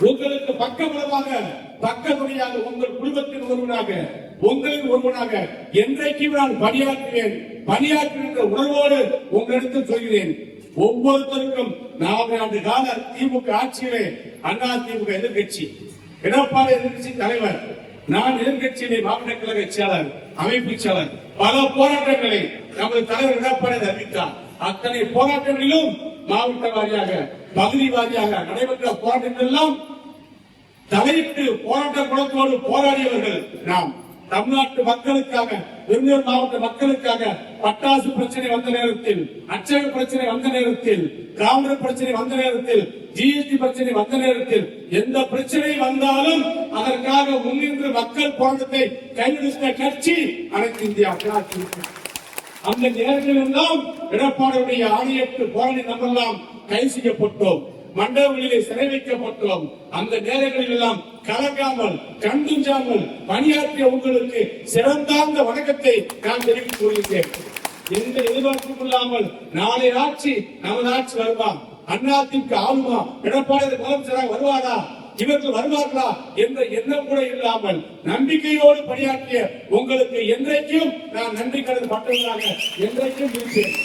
உங்களுக்கு பக்கபலமாக பக்கத்துணையாக உங்கள் குடும்பத்தின் ஒருவனாக உங்களின் ஒருவனாக என்றைக்கும் நான் பணியாற்றுகின்ற உணர்வோடு உங்களிடத்தில் சொல்கிறேன். ஒவ்வொருத்தருக்கும் 4 ஆண்டு கால திமுக ஆட்சியிலே அண்ணா திமுக எதிர்கட்சி, எடப்பாடி எதிர்கட்சி தலைவர், நான் எதிர்கட்சியிலே மாவட்ட கழக செயலாளர், அமைப்பு செயலாளர், பல போராட்டங்களை நமது தலைவர் எடப்பாடி அறிவித்தார். அத்தனை போராட்டங்களிலும் மாவட்ட வாரியாக பகுதி வாரியாக நடைபெற்ற போராட்டங்கள் எல்லாம் தலையிட்டு போராட்ட குணத்தோடு போராடியவர்கள் நாம். தமிழ்நாட்டு மக்களுக்காக, விருதுநகர் மாவட்ட மக்களுக்காக பட்டாசு பிரச்சனை வந்த நேரத்தில், அச்சக பிரச்சனை வந்த நேரத்தில், கிராம பிரச்சனை வந்த நேரத்தில், ஜிஎஸ்டி பிரச்சனை வந்த நேரத்தில், எந்த பிரச்சனை வந்தாலும் அதற்காக முன்னின்று மக்கள் போராட்டத்தை கைவிடுத்த கட்சி அனைத்து இந்தியா அதிமுக. அந்த நேரத்தில் எல்லாம் எடப்பாடியுடைய ஆணையற்று போராடி நம்மெல்லாம் கைது செய்யப்பட்டோம், மண்டபங்களிலே சிறை வைக்கப்பட்டோம். அந்த நேரங்களில் எல்லாம் கலங்காமல் கண்டுஞ்சாமல் பணியாற்றிய உங்களுக்கு சிறந்தாந்த வணக்கத்தை நான் தெரிவித்துக் கொள்கிறேன். எந்த எதிர்பார்ப்பும் இல்லாமல் நாளை ஆட்சி நமது ஆட்சி வருமா, அதிமுக ஆளுமா, எடப்பாடி முதலமைச்சராக வருவாரா, இவர்கள் வருவார்களா என்ற எண்ணம் கூட இல்லாமல் நம்பிக்கையோடு பணியாற்றிய உங்களுக்கு என்றைக்கும் நான் நன்றி கடன் பட்டவர்களாக என்றைக்கும் இருக்கிறேன்.